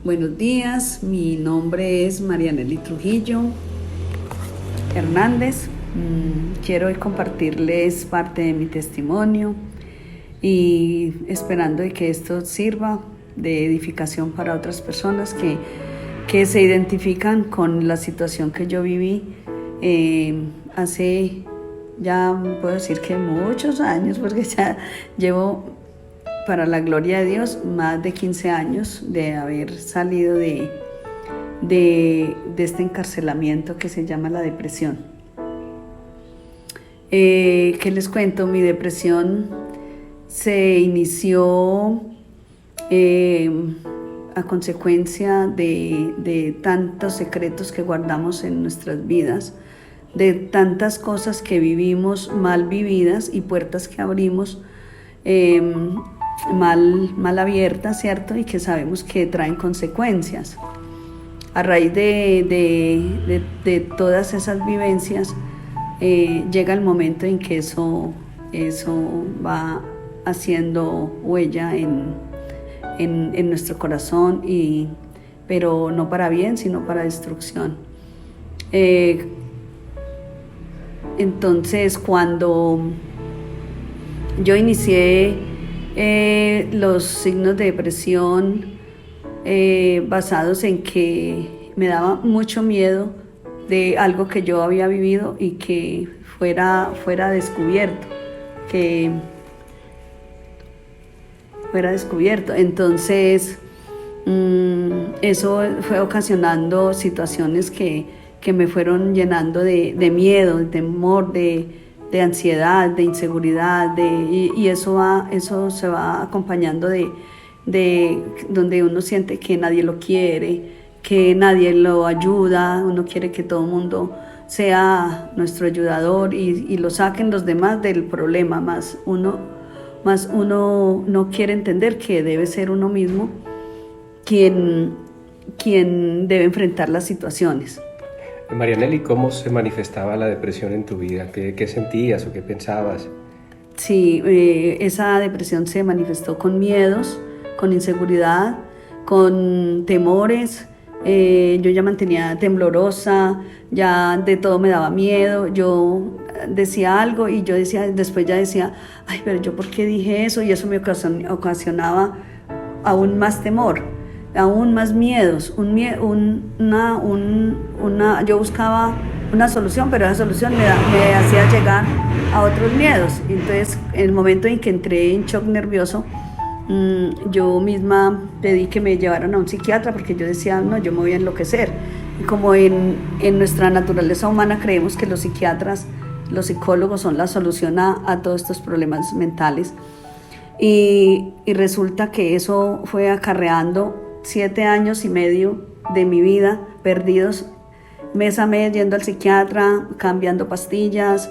Buenos días, mi nombre es Marianely Trujillo Hernández. Quiero hoy compartirles parte de mi testimonio y esperando de que esto sirva de edificación para otras personas que se identifican con la situación que yo viví hace, ya puedo decir que muchos años, porque ya llevo, para la gloria de Dios, más de 15 años de haber salido de este encarcelamiento que se llama la depresión. ¿Qué les cuento? Mi depresión se inició a consecuencia de tantos secretos que guardamos en nuestras vidas, de tantas cosas que vivimos mal vividas y puertas que abrimos mal abiertas, ¿cierto? Y que sabemos que traen consecuencias. A raíz de todas esas vivencias, llega el momento en que eso va haciendo huella en nuestro corazón, pero no para bien, sino para destrucción. Entonces, cuando yo inicié los signos de depresión basados en que me daba mucho miedo de algo que yo había vivido y que fuera descubierto, Entonces, eso fue ocasionando situaciones que me fueron llenando de miedo, de temor, de ansiedad, de inseguridad, y eso se va acompañando de donde uno siente que nadie lo quiere, que nadie lo ayuda, uno quiere que todo el mundo sea nuestro ayudador y lo saquen los demás del problema, más uno no quiere entender que debe ser uno mismo quien debe enfrentar las situaciones. Marianely, ¿cómo se manifestaba la depresión en tu vida? ¿Qué sentías o qué pensabas? Sí, esa depresión se manifestó con miedos, con inseguridad, con temores. Yo ya mantenía temblorosa, ya de todo me daba miedo. Yo decía algo y después ya decía, ay, pero yo ¿por qué dije eso? Y eso me ocasionaba aún más temor, aún más miedos. Yo buscaba una solución, pero esa solución me hacía llegar a otros miedos. Entonces, en el momento en que entré en shock nervioso, yo misma pedí que me llevaran a un psiquiatra, porque yo decía, no, yo me voy a enloquecer. Y como en nuestra naturaleza humana creemos que los psiquiatras, los psicólogos son la solución a todos estos problemas mentales, y resulta que eso fue acarreando 7 años y medio de mi vida perdidos mes a mes, yendo al psiquiatra, cambiando pastillas,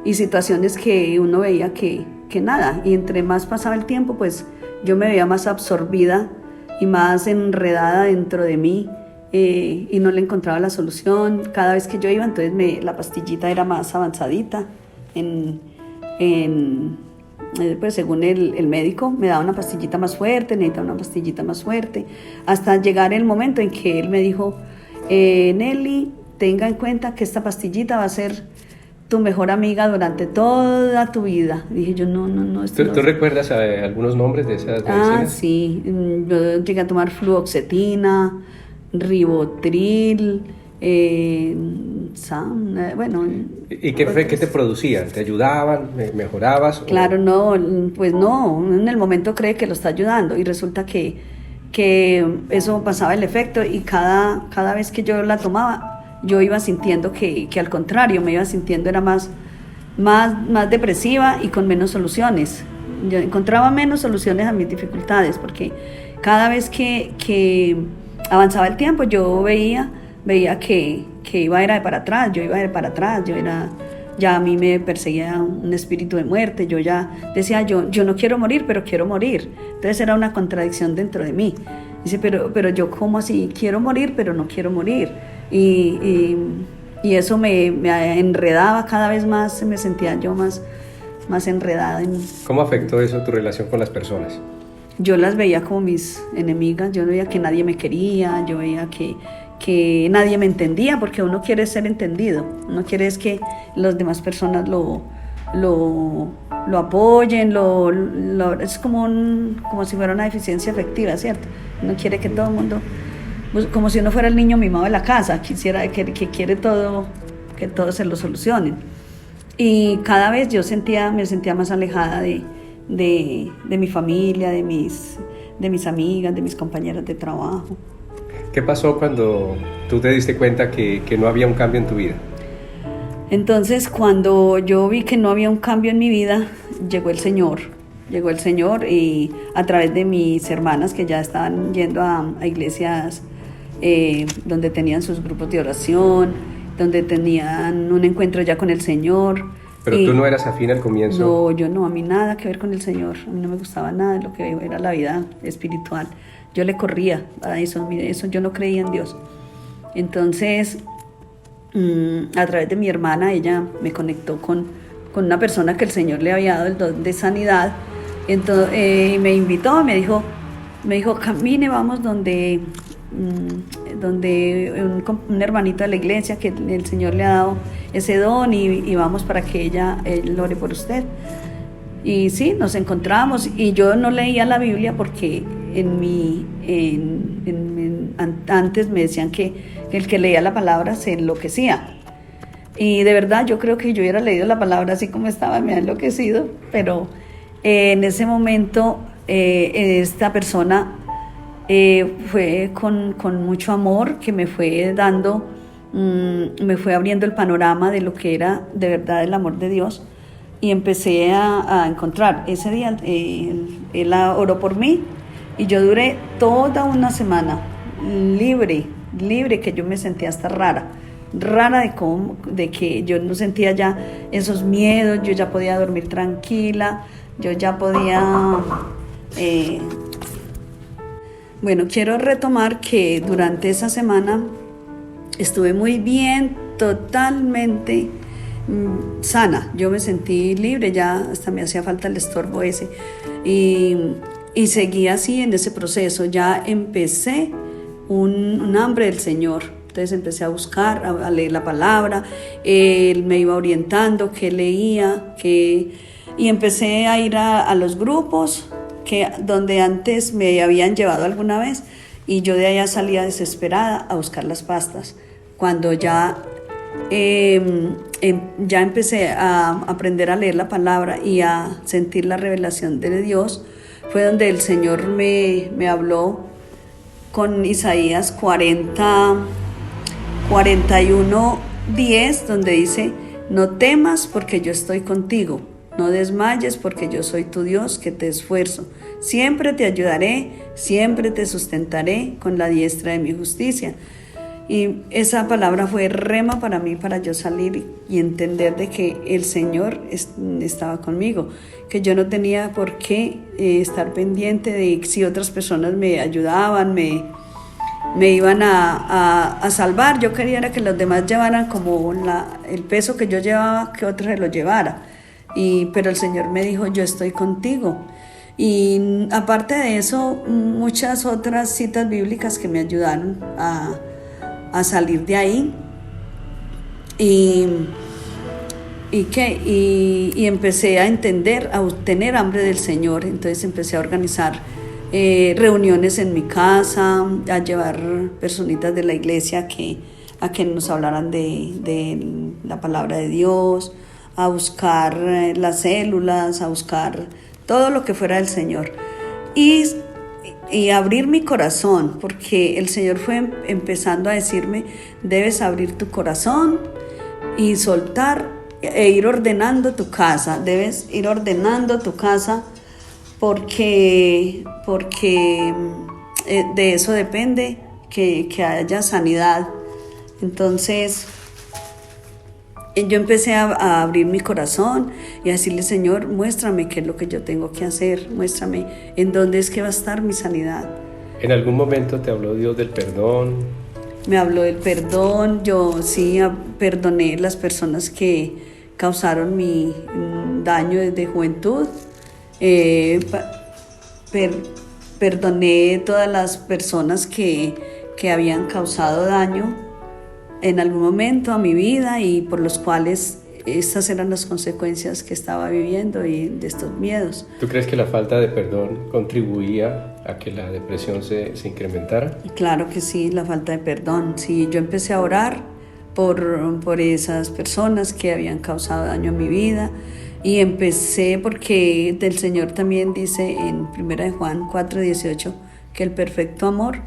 y situaciones que uno veía que nada, y entre más pasaba el tiempo, pues yo me veía más absorbida y más enredada dentro de mí, y no le encontraba la solución. Cada vez que yo iba, entonces la pastillita era más avanzadita, pues según el médico me daba una pastillita más fuerte, necesitaba una pastillita más fuerte, hasta llegar el momento en que él me dijo, Nelly, tenga en cuenta que esta pastillita va a ser tu mejor amiga durante toda tu vida. Dije yo, no. ¿Tú recuerdas algunos nombres de esas medicinas? Sí, yo llegué a tomar fluoxetina, ribotril, bueno. ¿Y qué te producían? ¿Te ayudaban? ¿Mejorabas? Claro, no, pues no, uno en el momento cree que lo está ayudando y resulta que eso pasaba el efecto, y cada vez que yo la tomaba, yo iba sintiendo que al contrario, me iba sintiendo era más depresiva y con menos soluciones. Yo encontraba menos soluciones a mis dificultades, porque cada vez que avanzaba el tiempo, yo veía que iba era de para atrás, ya a mí me perseguía un espíritu de muerte. Yo ya decía, yo no quiero morir, pero quiero morir. Entonces era una contradicción dentro de mí. Dice, pero yo, ¿cómo así? Quiero morir, pero no quiero morir. Y eso me enredaba cada vez más, me sentía yo más enredada. ¿Cómo afectó eso tu relación con las personas? yo las veía como mis enemigas, yo veía que nadie me quería, yo veía que nadie me entendía, porque uno quiere ser entendido, uno quiere es que las demás personas lo apoyen, es como si fuera una deficiencia afectiva, ¿cierto? Uno quiere que todo el mundo, pues, como si uno fuera el niño mimado de la casa, que quiere todo, que todo se lo solucionen. Y cada vez me sentía más alejada de mi familia, de mis amigas, de mis compañeras de trabajo. ¿Qué pasó cuando tú te diste cuenta que no había un cambio en tu vida? Entonces, cuando yo vi que no había un cambio en mi vida, llegó el Señor y a través de mis hermanas que ya estaban yendo a iglesias donde tenían sus grupos de oración, donde tenían un encuentro ya con el Señor. Pero tú no eras afín al comienzo. No, yo no, a mí nada que ver con el Señor, a mí no me gustaba nada de lo que era la vida espiritual. Yo le corría a eso, yo no creía en Dios. Entonces, a través de mi hermana, ella me conectó con una persona que el Señor le había dado el don de sanidad. Entonces, me invitó, me dijo, camine, vamos donde un hermanito de la iglesia que el Señor le ha dado ese don y vamos para que él ore por usted. Y sí, nos encontramos y yo no leía la Biblia porque antes me decían que el que leía la palabra se enloquecía. Y de verdad yo creo que yo hubiera leído la palabra así como estaba, me ha enloquecido, pero en ese momento esta persona fue con mucho amor que me fue dando, me fue abriendo el panorama de lo que era de verdad el amor de Dios y empecé a encontrar. Ese día él oró por mí y yo duré toda una semana libre, que yo me sentía hasta rara de que yo no sentía ya esos miedos, yo ya podía dormir tranquila, yo ya podía... Bueno, quiero retomar que durante esa semana estuve muy bien, totalmente sana. Yo me sentí libre, ya hasta me hacía falta el estorbo ese. Y seguí así en ese proceso. Ya empecé un hambre del Señor. Entonces empecé a buscar, a leer la palabra. Él me iba orientando, qué leía, y empecé a ir a los grupos donde antes me habían llevado alguna vez, y yo de allá salía desesperada a buscar las pastas. Cuando ya empecé a aprender a leer la palabra y a sentir la revelación de Dios, fue donde el Señor me habló con Isaías 41:10, donde dice: no temas porque yo estoy contigo, no desmayes porque yo soy tu Dios que te esfuerzo. Siempre te ayudaré, siempre te sustentaré con la diestra de mi justicia. Y esa palabra fue rema para mí, para yo salir y entender de que el Señor estaba conmigo, que yo no tenía por qué estar pendiente de si otras personas me ayudaban, me iban a salvar. Yo quería era que los demás llevaran como el peso que yo llevaba, que otro se lo llevara. Pero el Señor me dijo: yo estoy contigo. Y aparte de eso, muchas otras citas bíblicas que me ayudaron a salir de ahí. Y empecé a entender, a tener hambre del Señor. Entonces empecé a organizar reuniones en mi casa, a llevar personitas de la iglesia a que nos hablaran de la palabra de Dios, a buscar las células, a buscar todo lo que fuera del Señor. Y abrir mi corazón, porque el Señor fue empezando a decirme: debes abrir tu corazón y soltar e ir ordenando tu casa. Debes ir ordenando tu casa porque de eso depende que haya sanidad. Entonces yo empecé a abrir mi corazón y a decirle: Señor, muéstrame qué es lo que yo tengo que hacer, muéstrame en dónde es que va a estar mi sanidad. ¿En algún momento te habló Dios del perdón? Me habló del perdón. Yo sí perdoné las personas que causaron mi daño desde juventud. perdoné todas las personas que habían causado daño en algún momento a mi vida y por los cuales estas eran las consecuencias que estaba viviendo y de estos miedos. ¿Tú crees que la falta de perdón contribuía a que la depresión se incrementara? Claro que sí, la falta de perdón. Sí, yo empecé a orar por esas personas que habían causado daño a mi vida y empecé porque el Señor también dice en 1 de Juan 4:18 que el perfecto amor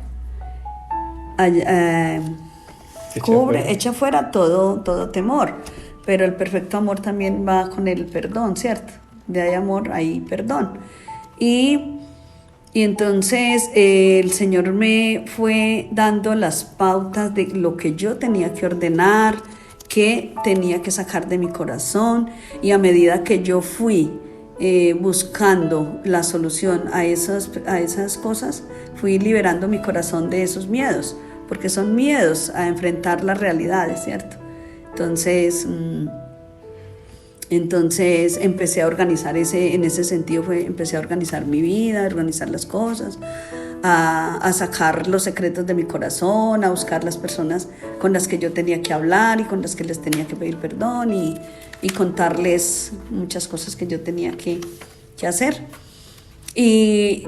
echa fuera todo temor. Pero el perfecto amor también va con el perdón, ¿cierto? De hay amor, hay perdón. Y entonces el Señor me fue dando las pautas de lo que yo tenía que ordenar, que tenía que sacar de mi corazón. Y a medida que yo fui buscando la solución a esas cosas, fui liberando mi corazón de esos miedos, porque son miedos a enfrentar las realidades, ¿cierto? Entonces empecé a organizar en ese sentido, empecé a organizar mi vida, a organizar las cosas, a sacar los secretos de mi corazón, a buscar las personas con las que yo tenía que hablar y con las que les tenía que pedir perdón y contarles muchas cosas que yo tenía que hacer. Y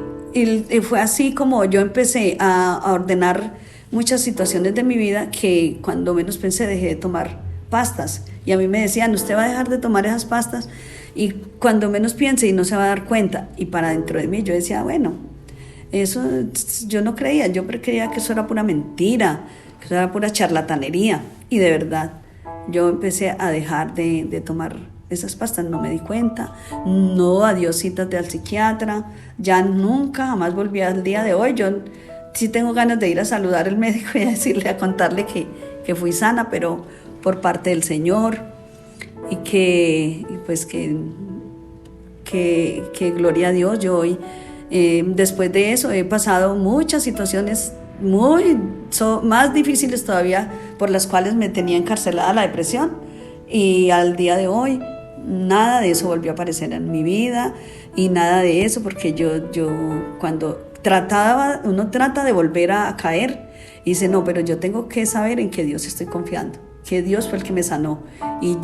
fue así como yo empecé a ordenar muchas situaciones de mi vida que cuando menos pensé dejé de tomar pastas y a mí me decían, usted va a dejar de tomar esas pastas y cuando menos piense y no se va a dar cuenta. Y para dentro de mí yo decía, bueno, eso yo no creía, yo creía que eso era pura mentira, que eso era pura charlatanería. Y de verdad yo empecé a dejar de tomar esas pastas, no me di cuenta, no, adiós citas al psiquiatra, ya nunca, jamás volví. Al día de hoy yo sí tengo ganas de ir a saludar al médico y a decirle, a contarle que fui sana, pero por parte del Señor, y pues que gloria a Dios. Yo hoy, después de eso, he pasado muchas situaciones más difíciles todavía, por las cuales me tenía encarcelada la depresión, y al día de hoy nada de eso volvió a aparecer en mi vida, y nada de eso, porque yo cuando uno trata de volver a caer, y dice, no, pero yo tengo que saber en qué Dios estoy confiando, que Dios fue el que me sanó. Y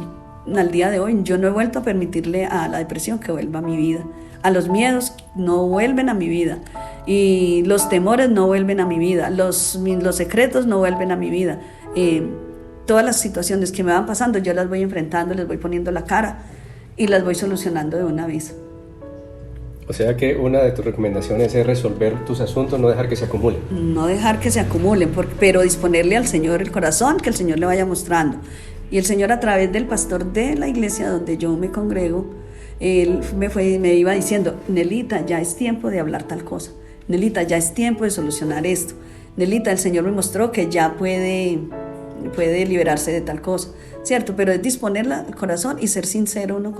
al día de hoy yo no he vuelto a permitirle a la depresión que vuelva a mi vida, a los miedos no vuelven a mi vida, y los temores no vuelven a mi vida, los secretos no vuelven a mi vida. Todas las situaciones que me van pasando yo las voy enfrentando, les voy poniendo la cara y las voy solucionando de una vez. O sea que una de tus recomendaciones es resolver tus asuntos, no dejar que se acumulen. No dejar que se acumulen, pero disponerle al Señor el corazón, que el Señor le vaya mostrando. Y el Señor, a través del pastor de la iglesia donde yo me congrego, él me iba diciendo, Nelita, ya es tiempo de hablar tal cosa. Nelita, ya es tiempo de solucionar esto. Nelita, el Señor me mostró que ya puede liberarse de tal cosa, ¿cierto? Pero es disponerle al corazón y ser sincero uno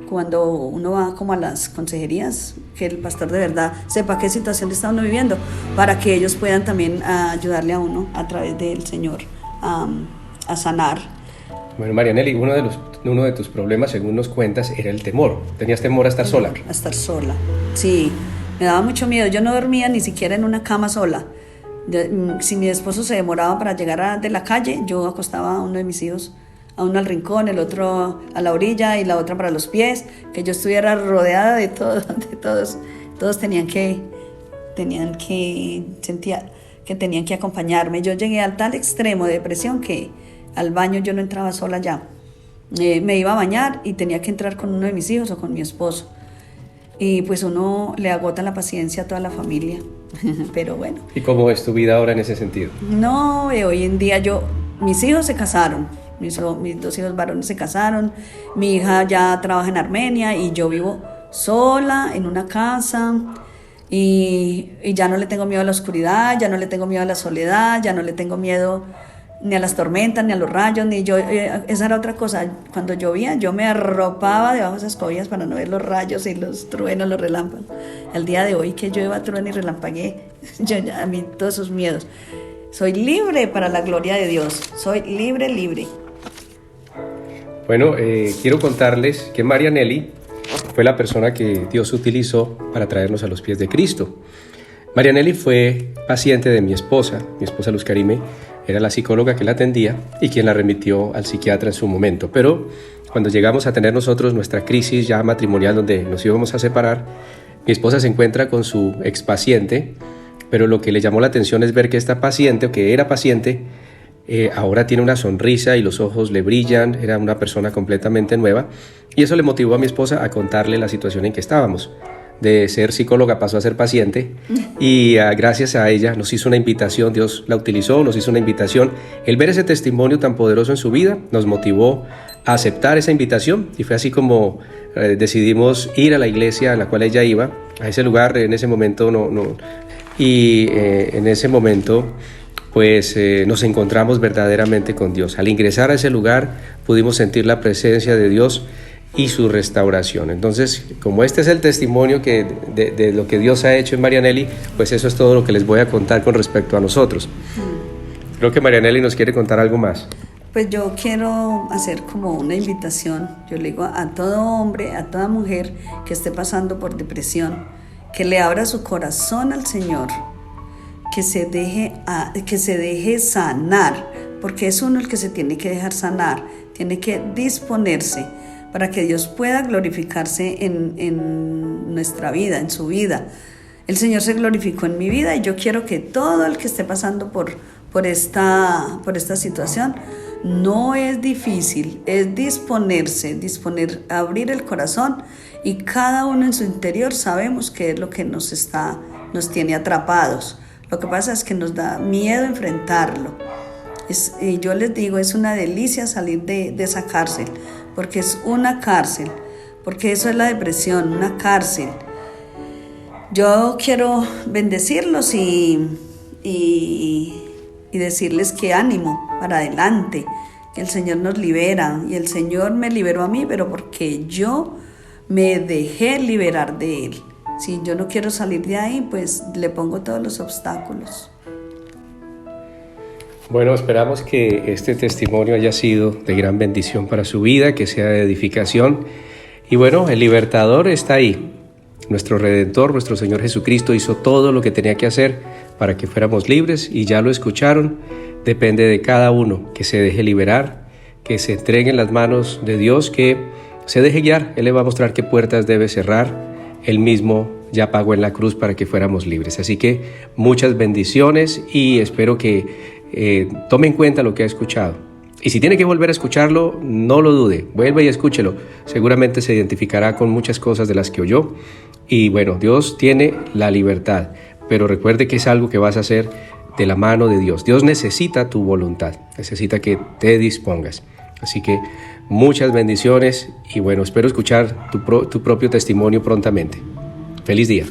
cuando uno va como a las consejerías, que el pastor de verdad sepa qué situación está uno viviendo, para que ellos puedan también ayudarle a uno a través del Señor a sanar. Bueno, Marianely, uno de tus problemas, según nos cuentas, era el temor. ¿Tenías temor a estar sola? A estar sola, sí, me daba mucho miedo. Yo no dormía ni siquiera en una cama sola. Si mi esposo se demoraba para llegar de la calle, yo acostaba a uno de mis hijos, a uno al rincón, el otro a la orilla y la otra para los pies, que yo estuviera rodeada de todos. Todos sentía que tenían que acompañarme. Yo llegué al tal extremo de depresión que al baño yo no entraba sola ya. Me iba a bañar y tenía que entrar con uno de mis hijos o con mi esposo. Y pues uno le agota la paciencia a toda la familia, pero bueno. ¿Y cómo es tu vida ahora en ese sentido? No, hoy en día mis hijos se casaron. Mis 2 hijos varones se casaron, mi hija ya trabaja en Armenia y yo vivo sola en una casa y ya no le tengo miedo a la oscuridad, ya no le tengo miedo a la soledad, ya no le tengo miedo ni a las tormentas, ni a los rayos, esa era otra cosa. Cuando llovía yo me arropaba debajo de esas cobijas para no ver los rayos y los truenos, los relámpagos. Al día de hoy que llueva, truene y relampaguee, a mí todos esos miedos. Soy libre para la gloria de Dios, soy libre. Bueno, quiero contarles que Marianely fue la persona que Dios utilizó para traernos a los pies de Cristo. Marianelli fue paciente de mi esposa Luz Karime, era la psicóloga que la atendía y quien la remitió al psiquiatra en su momento. Pero cuando llegamos a tener nosotros nuestra crisis ya matrimonial donde nos íbamos a separar, mi esposa se encuentra con su expaciente, pero lo que le llamó la atención es ver que esta paciente, o que era paciente, ahora tiene una sonrisa y los ojos le brillan, era una persona completamente nueva, y eso le motivó a mi esposa a contarle la situación en que estábamos. De ser psicóloga pasó a ser paciente y gracias a ella nos hizo una invitación, Dios la utilizó, nos hizo una invitación. El ver ese testimonio tan poderoso en su vida nos motivó a aceptar esa invitación y fue así como decidimos ir a la iglesia a la cual ella iba, a ese lugar en ese momento en ese momento pues nos encontramos verdaderamente con Dios. Al ingresar a ese lugar pudimos sentir la presencia de Dios y su restauración. Entonces, como este es el testimonio de lo que Dios ha hecho en Marianelli, pues eso es todo lo que les voy a contar con respecto a nosotros. Creo que Marianelli nos quiere contar algo más. Pues yo quiero hacer como una invitación, yo le digo a todo hombre, a toda mujer que esté pasando por depresión, que le abra su corazón al Señor, que se deje sanar, porque es uno el que se tiene que dejar sanar, tiene que disponerse para que Dios pueda glorificarse en nuestra vida, en su vida. El Señor se glorificó en mi vida y yo quiero que todo el que esté pasando por esta situación, no es difícil, es disponer, abrir el corazón, y cada uno en su interior sabemos qué es lo que nos tiene atrapados. Lo que pasa es que nos da miedo enfrentarlo. Y yo les digo, es una delicia salir de esa cárcel, porque es una cárcel, porque eso es la depresión, una cárcel. Yo quiero bendecirlos y decirles que ánimo, para adelante, que el Señor nos libera, y el Señor me liberó a mí, pero porque yo me dejé liberar de Él. Si yo no quiero salir de ahí, pues le pongo todos los obstáculos. Bueno, esperamos que este testimonio haya sido de gran bendición para su vida, que sea de edificación. Y bueno, el libertador está ahí. Nuestro Redentor, nuestro Señor Jesucristo, hizo todo lo que tenía que hacer para que fuéramos libres, y ya lo escucharon. Depende de cada uno que se deje liberar, que se entregue en las manos de Dios, que se deje guiar. Él le va a mostrar qué puertas debe cerrar. Él mismo ya pagó en la cruz para que fuéramos libres. Así que muchas bendiciones y espero que tome en cuenta lo que ha escuchado. Y si tiene que volver a escucharlo, no lo dude, vuelva y escúchelo. Seguramente se identificará con muchas cosas de las que oyó. Y bueno, Dios tiene la libertad, pero recuerde que es algo que vas a hacer de la mano de Dios. Dios necesita tu voluntad, necesita que te dispongas. Así que muchas bendiciones y bueno, espero escuchar tu propio testimonio prontamente. Feliz día.